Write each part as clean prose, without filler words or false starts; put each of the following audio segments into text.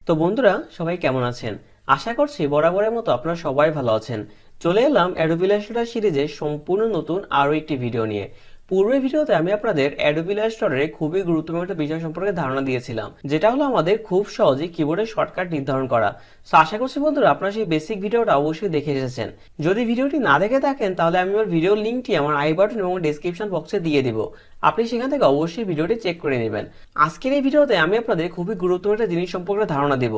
তো বন্ধুরা সবাই কেমন আছেন? আশা করছি বরাবরের মতো আপনারা সবাই ভালো আছেন। চলে এলাম অ্যাডোবি ইলাস্ট্রেটর সিরিজের সম্পূর্ণ নতুন আরো একটি ভিডিও নিয়ে। পূর্বের ভিডিওতে আমি আপনাদের অ্যাডোবি ইলাস্ট্রেটরে খুবই গুরুত্বপূর্ণ একটা বিষয় সম্পর্কে ধারণা দিয়েছিলাম, যেটা হলো আমাদের খুব সহজেই কিবোর্ডের শর্টকাট নির্ধারণ করা। তো আশা করছি বন্ধুরা আপনারা সেই বেসিক ভিডিওটা অবশ্যই দেখে এসেছেন। যদি ভিডিওটি না দেখে থাকেন তাহলে আমি আমার ভিডিওর লিঙ্কটি আমার আই বাটন এবং ডেসক্রিপশন বক্সে দিয়ে দিব, আপনি সেখান থেকে অবশ্যই ভিডিওটি চেক করে নেবেন। আজকের এই ভিডিওতে আমি আপনাদের খুবই গুরুত্বপূর্ণ একটা জিনিস সম্পর্কে ধারণা দেব,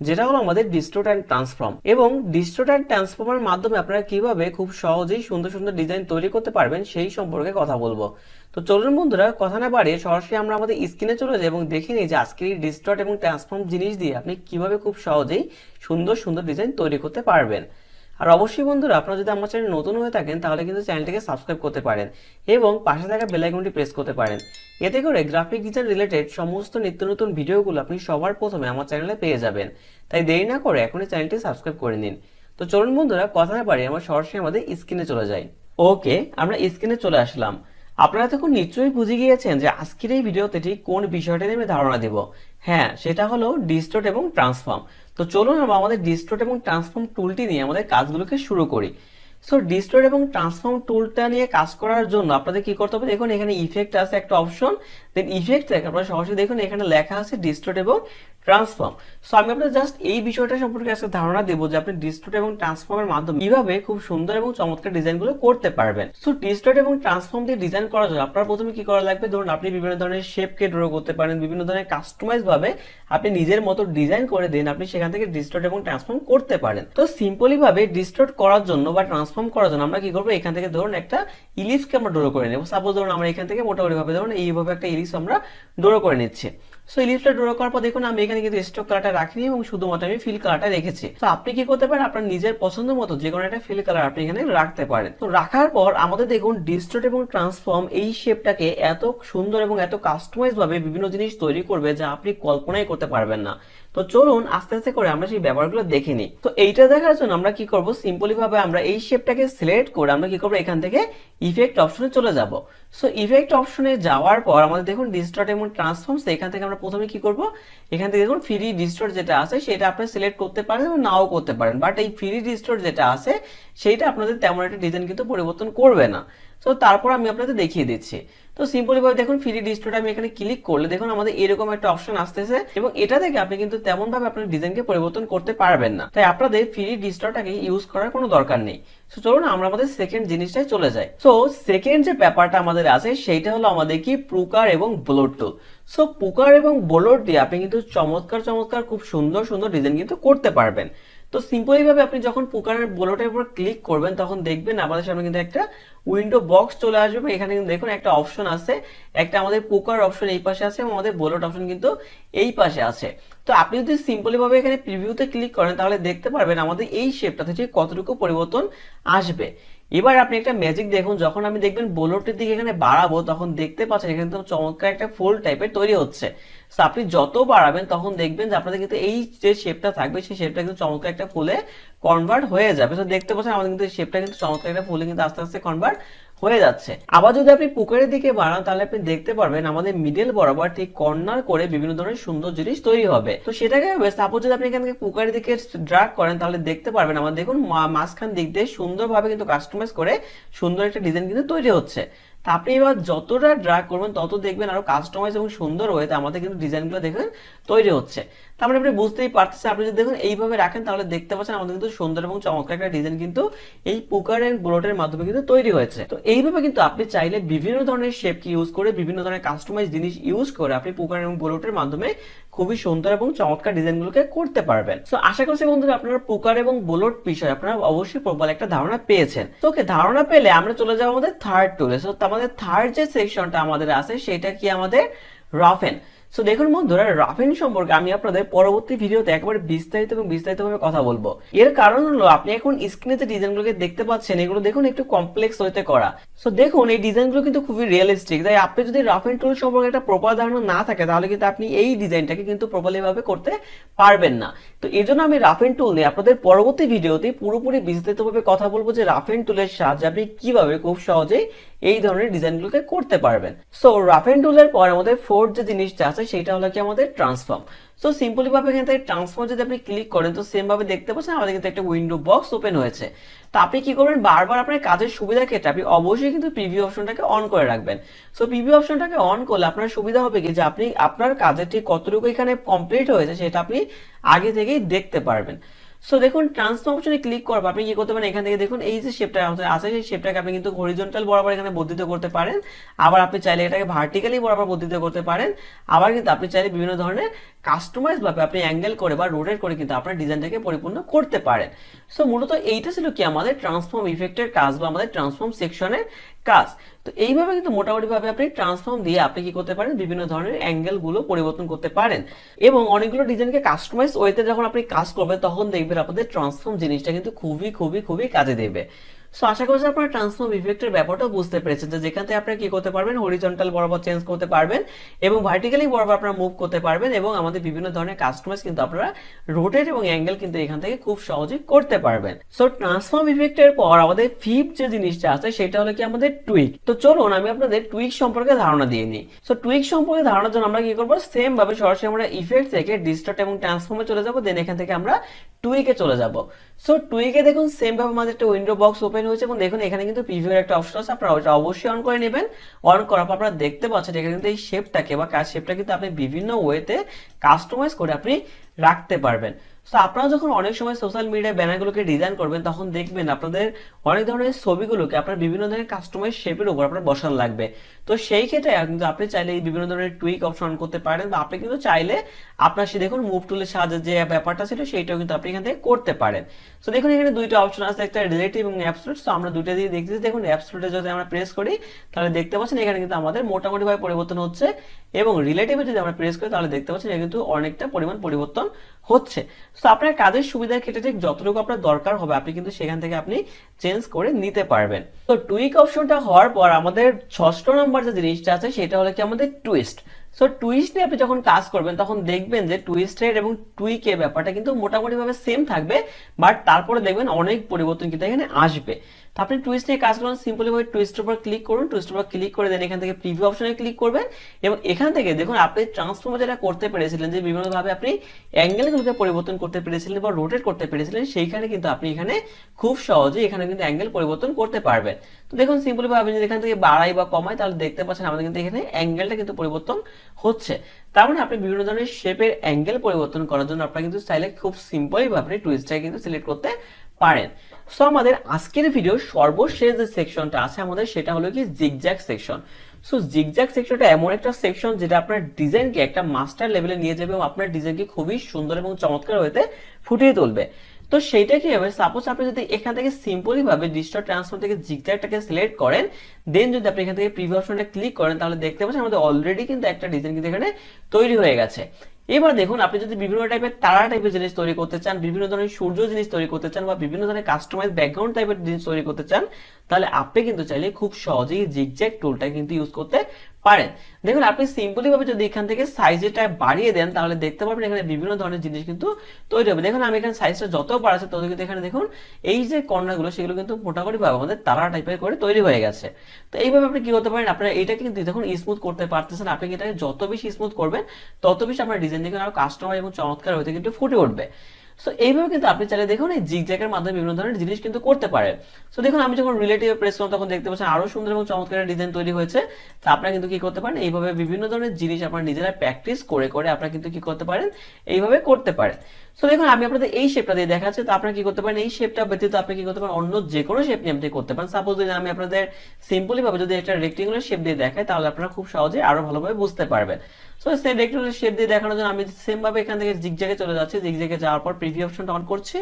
যেটা হলো আমাদের ডিস্টোর্ট অ্যান্ড ট্রান্সফর্ম। এবং ডিস্টোর্ট অ্যান্ড ট্রান্সফর্মের মাধ্যমে আপনারা কিভাবে খুব সহজেই সুন্দর সুন্দর ডিজাইন তৈরি করতে পারবেন সেই সম্পর্কে কথা বলবো। তো চলুন বন্ধুরা কথা না বাড়িয়ে সরাসরি আমরা আমাদের স্ক্রিনে চলে যাই এবং দেখে নিই যে আজকের এই ডিস্টোর্ট এবং ট্রান্সফর্ম জিনিস দিয়ে আপনি কিভাবে খুব সহজেই সুন্দর সুন্দর ডিজাইন তৈরি করতে পারবেন। আর অবশ্যই বন্ধুরা আপনারা যদি আমার চ্যানেল নতুন হয়ে থাকেন তাহলে কিন্তু চ্যানেলটিকে সাবস্ক্রাইব করতে পারেন এবং পাশে থাকা বেল আইকনটি প্রেস করতে পারেন। এতে করে গ্রাফিক ডিজাইন রিলেটেড সমস্ত নিত্য নতুন ভিডিওগুলো আপনি সবার প্রথমে আমার চ্যানেলে পেয়ে যাবেন। তাই দেরি না করে এখনই চ্যানেলটি সাবস্ক্রাইব করে নিন। তো চলুন বন্ধুরা কথা না বাড়িয়ে আমরা সরাসরি আমাদের স্ক্রিনে চলে যাই। ওকে, আমরা স্ক্রিনে চলে আসলাম। আপনারা তখন নিশ্চয়ই বুঝে গিয়েছেন যে আজকের এই ভিডিওতে ঠিক কোন বিষয়টা নিয়ে আমি ধারণা দেব। হ্যাঁ, সেটা হলো ডিস্টোর্ট এবং ট্রান্সফর্ম। তো চলুন আমরা আমাদের ডিস্টোর্ট এবং ট্রান্সফর্ম টুলটি নিয়ে আমাদের কাজগুলোকে শুরু করি। সো ডিস্টোর্ট এবং ট্রান্সফর্ম টুলটা নিয়ে কাজ করার জন্য আপনাদের কি করতে হবে, দেখুন এখানে ইফেক্ট আছে একটা অপশন, দেন ইফেক্ট থেকে আপনারা সরাসরি দেখুন এখানে লেখা আছে ডিস্টোর্ট এবং ট্রান্সফর্ম। সো আমি আপনাদের জাস্ট এই বিষয়টা সম্পর্কে আজকে ধারণা দেবো যে আপনি ডিস্টোর্ট এবং ট্রান্সফর্মের মাধ্যমে কিভাবে খুব সুন্দর এবং চমৎকার ডিজাইনগুলো করতে পারবেন। সো ডিস্টোর্ট এবং ট্রান্সফর্ম দিয়ে ডিজাইন করার জন্য আপনার প্রথমে কি করা লাগবে, ধরুন আপনি বিভিন্ন ধরনের শেপকে ড্র করতে পারেন, বিভিন্ন ধরনের কাস্টমাইজ ভাবে আপনি নিজের মতো ডিজাইন করে দেন, আপনি সেখান থেকে ডিস্টোর্ট এবং ট্রান্সফর্ম করতে পারেন। তো সিম্পলি ভাবে ডিস্টোর্ট করার জন্য বা ট্রান্সফর্ম করার জন্য আমরা কি করবো, এখান থেকে ধরুন একটা ইলিপসকে আমরা ড্র করে নেব। সাপোজ ধরুন আমরা এখান থেকে মোটামুটি ভাবে ধরুন এইভাবে একটা ইলিপস আমরা ড্র করে নিচ্ছি। সো ইলিপসটা ড্র করার পর দেখুন আমি এখানে কিন্তু স্ট্রোক কালারটা রাখিনি এবং শুধুমাত্র আমি ফিল কালারটা রেখেছি। তো আপনি কি করতে পারেন, আপনার নিজের পছন্দ মতো যে কোনো একটা ফিল কালার আপনি এখানে রাখতে পারেন। তো রাখার পর আমাদের দেখুন ডিস্টোর্ট এবং ট্রান্সফর্ম এই শেপটাকে এত সুন্দর এবং এত কাস্টমাইজ ভাবে বিভিন্ন জিনিস তৈরি করবে যা আপনি কল্পনাই করতে পারবেন না। তো চলুন আস্তে আস্তে করে আমরা সেই ব্যাপারগুলো দেখে নিই। তো এইটা দেখার জন্য আমরা কি করব, সিম্পলি ভাবে আমরা এই শেপটাকে সিলেক্ট করে আমরা কি করব, এখান থেকে ইফেক্ট অপশনে চলে যাব। সো ইফেক্ট অপশনে যাওয়ার পর আমাদের দেখুন ডিস্টর্ট এবং ট্রান্সফর্ম, এখান থেকে আমরা প্রথমে কি করব, এখান থেকে দেখুন ফ্রি ডিস্টর্ট যেটা আছে সেটা আপনি সিলেক্ট করতে পারেন এবং নাও করতে পারেন, বাট এই ফ্রি ডিস্টর্ট যেটা আছে সেইটা আপনাদের তেমন একটা ডিজাইন কিন্তু পরিবর্তন করবে না। তো তারপর আমি আপনাদের দেখিয়ে দিচ্ছি। তো সিম্পলি ভাবে দেখুন ফ্রি ডিস্টর্ট আমি এখানে ক্লিক করলে দেখুন আমাদের এরকম একটা অপশন আসতেছে এবং এটা থেকে আপনি কিন্তু তেমন ভাবে আপনার ডিজাইনকে পরিবর্তন করতে পারবেন না। তাই আপনাদের ফ্রি ডিস্টর্টটাকে ইউজ করার কোনো দরকার নেই। সো চলুন আমরা আমাদের সেকেন্ড জিনিসটায় চলে যাই। সো সেকেন্ড যে ব্যাপারটা আমাদের আছে সেইটা হলো আমাদের কি প্রুকার এবং ব্লোড টুল। সো প্রুকার এবং ব্লোড দিয়ে আপনি কিন্তু চমৎকার চমৎকার খুব সুন্দর সুন্দর ডিজাইন কিন্তু করতে পারবেন। তো সিম্পলি ভাবে আপনি যখন প্রুকারের ব্লোডের উপর ক্লিক করবেন তখন দেখবেন আমাদের সামনে কিন্তু একটা উইন্ডো বক্স চলে আসবে। এখানে কিন্তু দেখুন একটা অপশন আছে, একটা আমাদের প্রুকার অপশন এই পাশে আছে এবং আমাদের ব্লোড অপশন কিন্তু এই পাশে আছে। তো আপনি যদি সিম্পলি ভাবে এখানে প্রিভিউতে ক্লিক করেন তাহলে দেখতে পারবেন আমাদের এই শেপটাতে ঠিক কতটুকু পরিবর্তন আসবে। এবার আপনি একটা ম্যাজিক দেখুন, যখন আমি দেখবেন বোলোটের দিকে এখানে বাড়াবো তখন দেখতে পাচ্ছেন এখানে তো চমৎকার একটা ফুল টাইপের তৈরি হচ্ছে। তো আপনি যত বাড়াবেন তখন দেখবেন যে আপনাদের কিন্তু এই যে শেপটা থাকবে সেই শেপটা কিন্তু চমৎকার একটা ফুলে কনভার্ট হয়ে যাবে। তো দেখতে পাচ্ছেন আমাদের কিন্তু শেপটা কিন্তু চমৎকার একটা ফুলে কিন্তু আস্তে আস্তে কনভার্ট হয়ে যাচ্ছে। আবার যদি আপনি পুকুরের দিকে বাড়ান তাহলে আপনি দেখতে পারবেন আমাদের মিডল বরাবর ঠিক কর্নার করে বিভিন্ন ধরনের সুন্দর জিনিস তৈরি হবে। তো সেটাকে সাপোজ যদি আপনি এখান থেকে পুকুরের দিকে ড্র্যাগ করেন তাহলে দেখতে পারবেন আমাদের দেখুন মাঝখান দিক দিয়ে সুন্দরভাবে কিন্তু কাস্টমাইজ করে সুন্দর একটা ডিজাইন কিন্তু তৈরি হচ্ছে। তা আপনি এবার যতটা ড্র্যাগ করবেন তত দেখবেন আরো কাস্টমাইজ এবং সুন্দর ওয়েতে আমাদের কিন্তু ডিজাইনগুলো দেখবেন তৈরি হচ্ছে। তারপরে আপনি বুঝতেই পারতেছেন, আপনি যদি দেখুন এইভাবে রাখেন তাহলে দেখতে পাচ্ছেন আমাদের কিন্তু সুন্দর এবং চমৎকার একটা ডিজাইন কিন্তু এই পুকার এন্ড ব্লোটের মাধ্যমে কিন্তু তৈরি হয়েছে। তো এইভাবে কিন্তু আপনি চাইলে বিভিন্ন ধরনের শেপকে ইউজ করে বিভিন্ন ধরনের কাস্টমাইজ জিনিস ইউজ করে আপনি পুকার এবং ব্লোটের মাধ্যমে খুবই সুন্দর এবং চমৎকার ডিজাইনগুলোকে করতে পারবেন। তো আশা করছি বন্ধুরা আপনারা পুকার এবং ব্লোট বিষয়ে আপনারা অবশ্যই প্রবল একটা ধারণা পেয়েছেন। তো ওকে, ধারণা পেলে আমরা চলে যাবো আমাদের থার্ড টুলে। তো আমাদের থার্ড যে সেকশনটা আমাদের আছে সেটা কি আমাদের রাফেন। সো দেখুন বন্ধুরা, রাফেন সম্পর্কে আমি আপনাদের পরবর্তী ভিডিওতে একেবারে বিস্তারিতভাবে কথা বলবো। এর কারণ হলো আপনি এখন স্ক্রিনে যে ডিজাইনগুলোকে দেখতে পাচ্ছেন এগুলো দেখুন একটু কমপ্লেক্স হইতে করা। সো দেখুন এই ডিজাইনগুলো কিন্তু খুবই রিয়েলিস্টিক। তাই আপনি যদি রাফেন টুল সম্পর্কে একটা প্রপার ধারণা না থাকে তাহলে কিন্তু আপনি এই ডিজাইনটাকে কিন্তু প্রপারলি ভাবে করতে পারবেন না। তো এই জন্য আমি রাফেন টুল নিয়ে আপনাদের পরবর্তী ভিডিওতে পুরোপুরি বিস্তারিতভাবে কথা বলবো যে রাফেন টুলের সাহায্যে আপনি কিভাবে খুব সহজেই এই ধরনের ডিজাইনগুলোকে করতে পারবেন। সো রাফেন টুলের পর আমাদের ফোর্থ যে জিনিসটা আছে সেটা হলো কি আমাদের ট্রান্সফর্ম। সো সিম্পলি ভাবে এখান থেকে ট্রান্সফর্ম যদি আপনি ক্লিক করেন তো সেম ভাবে দেখতে পাচ্ছেন আমাদের কিন্তু একটা উইন্ডো বক্স ওপেন হয়েছে। তো আপনি কি করবেন, বারবার আপনার কাজের সুবিধার ক্ষেত্রে আপনি অবশ্যই কিন্তু প্রিভিউ অপশনটাকে অন করে রাখবেন। সো প্রিভিউ অপশনটাকে অন করলে আপনার সুবিধা হবে কি যে আপনি আপনার কাজের ঠিক কতটুকু এখানে কমপ্লিট হয়েছে সেটা আপনি আগে থেকেই দেখতে পারবেন। সো দেখুন ট্রান্সফর্ম অপশনে ক্লিক করব, আপনি কি করতে পারেন এখান থেকে দেখুন এই যে শেপটা আছে সেই শেপটাকে আপনি কিন্তু হরিজন্টাল বরাবর এখানে বর্ধিত করতে পারেন, আবার আপনি চাইলে এটাকে ভার্টিক্যালি বরাবর বর্ধিত করতে পারেন, আবার কিন্তু আপনি চাইলে বিভিন্ন ধরনের কাস্টমাইজ ভাবে আপনি অ্যাঙ্গেল করে বা রোটেট করে কিন্তু আপনার ডিজাইনটাকে পরিপূর্ণ করতে পারেন। সো মূলত এইটা ছিল কি আমাদের ট্রান্সফর্ম ইফেক্টের কাজ বা আমাদের ট্রান্সফর্ম সেকশনের কাজ। তো এইভাবে কিন্তু মোটামুটি ভাবে আপনি ট্রান্সফর্ম দিয়ে আপনি কি করতে পারেন, বিভিন্ন ধরনের অ্যাঙ্গেল গুলো পরিবর্তন করতে পারেন এবং অনেকগুলো ডিজাইনকে কাস্টমাইজ ওয়েতে যখন আপনি কাজ করবেন তখন দেখবেন আপনাদের ট্রান্সফর্ম জিনিসটা কিন্তু খুবই খুবই খুবই কাজে দেবে। সো আশা করছি আপনারা ট্রান্সফর্ম ইফেক্টের ব্যাপারটাও বুঝতে পেরেছেন যে যেখান থেকে আপনারা কি করতে পারবেন, হরিজন্টাল বরাবর চেঞ্জ করতে পারবেন এবং ভার্টিক্যালি বরাবর আপনারা মুভ করতে পারবেন এবং আমাদের বিভিন্ন ধরনের কাস্টমাইজ কিন্তু আপনারা রোটেট এবং অ্যাঙ্গেল কিন্তু এখান থেকে খুব সহজেই করতে পারবেন। সো ট্রান্সফর্ম ইফেক্টের পর আমাদের ফিফথ যে জিনিসটা আছে সেটা হলো কি আমাদের টুইক। তো চলুন আমি আপনাদের টুইক সম্পর্কে ধারণা দিয়ে নিই। সো টুইক সম্পর্কে ধারণার জন্য আমরা কি করবো, সেম ভাবে সরাসরি আমরা ইফেক্ট থেকে ডিস্টর্ট এবং ট্রান্সফর্মে চলে যাবো, দেন এখান থেকে আমরা টুইকে চলে যাব। সো টুইকে দেখুন সেম ভাবে আমাদের একটা উইন্ডো বক্স ওপেন হয়েছে এবং দেখুন এখানে কিন্তু প্রিভিউর একটা অপশন আছে, আপনারা ওটা অবশ্যই অন করে নেবেন। অন করার পর আপনারা দেখতে পাচ্ছেন এখানে কিন্তু এই শেপটাকে বা শেপটা কিন্তু আপনি বিভিন্ন ওয়েতে কাস্টমাইজ করে আপনি রাখতে পারবেন। সো আপনারা যখন অনেক সময় সোশ্যাল মিডিয়ায় ব্যানারগুলোকে ডিজাইন করবেন তখন দেখবেন আপনাদের অনেক ধরনের ছবিগুলোকে আপনার বিভিন্ন ধরনের কাস্টমাইজ শেপের উপর আপনার বসানো লাগবে। তো সেই ক্ষেত্রে কিন্তু আপনি চাইলে এই বিভিন্ন ধরনের টুইক অপশন করতে পারেন বা আপনি কিন্তু চাইলে আপনার সে দেখুন মুভ টুলের সাহায্যে যে ব্যাপারটা ছিল সেইটাও কিন্তু আপনি এখান থেকে করতে পারেন। সো দেখুন এখানে দুইটা অপশন আছে, একটা রিলেটিভ এবং অ্যাবসলিউট। সো আমরা দুইটা দিয়ে দেখতেছি, দেখুন অ্যাবসলিউটে যদি আমরা প্রেস করি তাহলে দেখতে পাচ্ছেন এখানে কিন্তু আমাদের মোটামুটি ভাবে পরিবর্তন হচ্ছে এবং রিলেটিভে যদি আমরা প্রেস করি তাহলে দেখতে পাচ্ছেন এটা কিন্তু অনেকটা পরিমাণ পরিবর্তন হচ্ছে। সো আপনার কাজের সুবিধার ক্ষেত্রে ঠিক যতটুকু আপনার দরকার হবে আপনি কিন্তু সেখান থেকে আপনি চেঞ্জ করে নিতে পারবেন। তো টুইক অপশনটা হওয়ার পর আমাদের ষষ্ঠ নম্বর যে জিনিসটা আছে সেটা হলো কি আমাদের টুইস্ট। সো টুইস্ট নিয়ে আপনি যখন কাজ করবেন তখন দেখবেন যে টুইস্টের এবং টুইকের ব্যাপারটা কিন্তু মোটামুটি ভাবে সেম থাকবে, বাট তারপরে দেখবেন অনেক পরিবর্তন কিন্তু এখানে আসবে। তো আপনি টুইস্ট নিয়ে কাজ করুন, সিম্পলি ভাবে টুইস্টের উপর ক্লিক করুন, টুইস্টের উপর ক্লিক করে দেন এখান থেকে প্রিভিউ অপশনে ক্লিক করবেন এবং এখান থেকে দেখুন আপনি ট্রান্সফর্ম যেটা করতে পেরেছিলেন যে বিভিন্ন ভাবে আপনি অ্যাঙ্গেলগুলোকে পরিবর্তন করতে পেরেছিলেন বা রোটেট করতে পেরেছিলেন, সেইখানে কিন্তু আপনি এখানে খুব সহজে এখানে কিন্তু অ্যাঙ্গেল পরিবর্তন করতে পারবেন। তো দেখুন সিম্পলি ভাবে যদি এখান থেকে বাড়াই বা কমাই তাহলে দেখতে পাচ্ছেন আমাদের কিন্তু এখানে অ্যাঙ্গেলটা কিন্তু পরিবর্তন হচ্ছে। তার মানে আপনি বিভিন্ন ধরনের শেপের অ্যাঙ্গেল পরিবর্তন করার জন্য আপনারা কিন্তু চাইলে খুব সিম্পলি ভাবে আপনি টুইস্টটাকে কিন্তু সিলেক্ট করতে পারেন। সো আমাদের আজকের ভিডিও সর্বশেষ যে সেকশনটা আছে আমাদের সেটা হলো কি জিগজ্যাগ সেকশন। সো জিগজ্যাগ সেকশনটা এমন একটা সেকশন যেটা আপনার ডিজাইনকে একটা মাস্টার লেভেলে নিয়ে যাবে এবং আপনার ডিজাইনকে খুবই সুন্দর এবং চমৎকার হতে ফুটিয়ে তুলবে। তো সেইটা কি হবে, সাপোজ আপনি যদি এখান থেকে সিম্পলি ভাবে ডিস্টর্ট ট্রান্সফর্ম থেকে জিগজ্যাগটাকে সিলেক্ট করেন, দেন যদি আপনি এখান থেকে প্রিভিউ অপশনটা ক্লিক করেন তাহলে দেখতে পাচ্ছেন আমাদের অলরেডি কিন্তু একটা ডিজাইন কিন্তু এখানে তৈরি হয়ে গেছে। এবার দেখুন আপনি যদি বিভিন্ন টাইপের তারা টাইপের জিনিস তৈরি করতে চান, বিভিন্ন ধরনের সূর্য জিনিস তৈরি করতে চান বা বিভিন্ন ধরনের কাস্টমাইজ ব্যাকগ্রাউন্ড টাইপের জিনিস তৈরি করতে চান তাহলে আপনি কিন্তু চাইলে খুব সহজেই জিগজ্যাগ টুলটা কিন্তু ইউজ করতে পারেন। দেখুন আপনি সিম্পলি ভাবে যদি এখান থেকে সাইজটা বাড়িয়ে দেন তাহলে দেখতে পাবেন এখানে বিভিন্ন ধরনের জিনিস কিন্তু তৈরি হবে। দেখুন আমি এখানে সাইজটা যত বাড়াচ্ছি তত কিন্তু এখানে দেখুন এই যে কর্নারগুলো সেগুলো কিন্তু মোটামুটি ভাবে আমাদের তারা টাইপের করে তৈরি হয়ে গেছে। তো এইভাবে আপনি কি করতে পারেন, আপনারা এইটাকে কিন্তু দেখুন স্মুথ করতে পারতেছেন, আপনি এটাকে যত বেশি স্মুথ করবেন তত বেশি আপনার ডিজাইন দেখুন আরো কাস্টমার এবং চমৎকার হতে কিন্তু ফুটে উঠবে। সো এইভাবে কিন্তু আপনি চাইলে দেখুন এই জিগজ্যাগের মাধ্যমে বিভিন্ন ধরনের জিনিস কিন্তু করতে পারেন। সো দেখুন আমি যখন রিলেটিভে প্রেস করলাম তখন দেখতে পাচ্ছেন আরো সুন্দর এবং চমৎকার ডিজাইন তৈরি হয়েছে। তা আপনারা কিন্তু কি করতে পারেন, এইভাবে বিভিন্ন ধরনের জিনিস আপনারা নিজেরা প্র্যাকটিস করে করে আপনারা কিন্তু কি করতে পারেন, এইভাবে করতে পারেন। সো দেখুন আমি আপনাদের এই শেপটা দিয়ে দেখাচ্ছি। তো আপনারা কি করতে পারেন, এই শেপটা ব্যতীত আপনি কি করতে পারেন অন্য যে কোনো শেপ নিয়ে আপনি করতে পারেন। সাপোজ যদি আমি আপনাদের সিম্পলি ভাবে যদি একটা রেক্টেঙ্গুলার শেপ দিয়ে দেখাই তাহলে আপনারা খুব সহজে আরো ভালোভাবে বুঝতে পারবেন। সো সেই রেক্টেঙ্গুলার শেপ দিয়ে দেখানোর জন্য আমি সেম ভাবে এখান থেকে জিগজ্যাগে চলে যাচ্ছি, জিগজ্যাগে যাওয়ার পর প্রিভিউ অপশনটা অন করছি,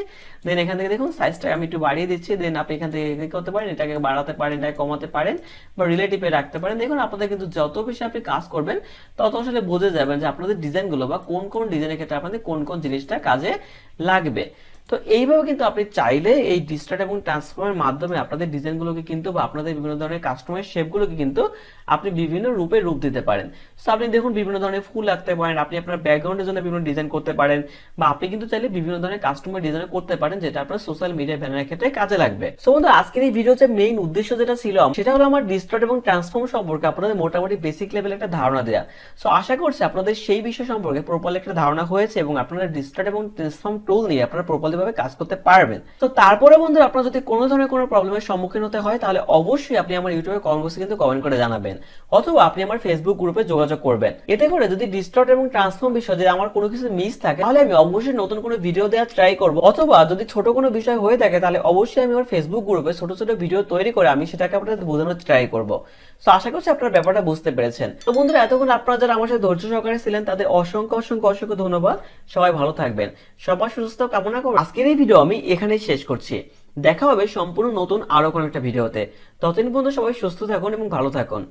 দেন এখান থেকে দেখুন সাইজটা আমি একটু বাড়িয়ে দিচ্ছি, দেন আপনি এখান থেকে কি করতে পারেন, এটাকে বাড়াতে পারেন, এটাকে কমাতে পারেন বা রিলেটিভে রাখতে পারেন। দেখুন আপনাদের কিন্তু যত বেশি আপনি কাজ করবেন তত আসলে বুঝে যাবেন যে আপনাদের ডিজাইনগুলো বা কোন কোন ডিজাইনের ক্ষেত্রে আপনাদের কোন কোন জিনিসটা কাজে লাগবে। তো তো এইভাবে কিন্তু আপনি চাইলে এই ডিস্টর্ট এবং ট্রান্সফর্মের মাধ্যমে আপনাদের ডিজাইনগুলোকে কিন্তু বা আপনাদের বিভিন্ন ধরনের কাস্টমাইজ শেপগুলোকে কিন্তু আপনি বিভিন্ন রূপে রূপ দিতে পারেন। সো আপনি দেখুন বিভিন্ন ধরনের ফুল রাখতে পারেন, আপনি আপনার ব্যাকগ্রাউন্ডের জন্য বিভিন্ন ডিজাইন করতে পারেন, বা আপনি কিন্তু চাইলে বিভিন্ন ধরনের কাস্টমার ডিজাইন করতে পারেন যেটা আপনার সোশ্যাল মিডিয়া ব্যানারের ক্ষেত্রে কাজে লাগবে। সো বন্ধুরা আজকের এই ভিডিওতে মেইন উদ্দেশ্য যেটা ছিল সেটা হলো আমার ডিস্টর্ট এবং ট্রান্সফর্ম সম্পর্কে আপনাদের মোটামুটি বেসিক লেভেল একটা ধারণা দেয়া। সো আশা করছি আপনাদের সেই বিষয় সম্পর্কে প্রপারলি একটা ধারণা হয়েছে এবং আপনারা ডিস্টর্ট এবং ট্রান্সফর্ম টুল নিয়ে আপনারা প্রপারলি ভাবে কাজ করতে পারবেন। তো তারপরে বন্ধুরা আপনারা যদি কোনো ধরনের কোনো প্রবলেমের সম্মুখীন হতে হয় তাহলে অবশ্যই আপনি আমার ইউটিউবে কমেন্ট বক্সে কিন্তু কমেন্ট করে জানাবেন, অথবা আপনি আমার ফেসবুক গ্রুপে যোগাযোগ করবেন। এতে করে যদি ডিস্টর্ট এবং ট্রান্সফর্ম বিষয়ে যদি আমার কোনো কিছু মিস থাকে তাহলে আমি অবশ্যই নতুন কোনো ভিডিও দেওয়ার ট্রাই করব, অথবা যদি ছোট কোনো বিষয় হয়ে থাকে তাহলে অবশ্যই আমি আমার ফেসবুক গ্রুপে ছোট ছোট ভিডিও তৈরি করে আমি সেটাকে আপনাদের বোঝানোর ট্রাই করব। তো আশা করছি আপনারা ব্যাপারটা বুঝতে পেরেছেন। তো বন্ধুরা এতক্ষণ আপনারা যারা আমার সাথে ধৈর্য সহকারে ছিলেন তাদের অসংখ্য অসংখ্য অসংখ্য ধন্যবাদ। সবাই ভালো থাকবেন, সবার সুস্থ কামনা করব। আজকের এই ভিডিও আমি এখানেই শেষ করছি। দেখা হবে সম্পূর্ণ নতুন আরো কোনো একটা ভিডিওতে। ততদিন পর্যন্ত সবাই সুস্থ থাকুন এবং ভালো থাকুন।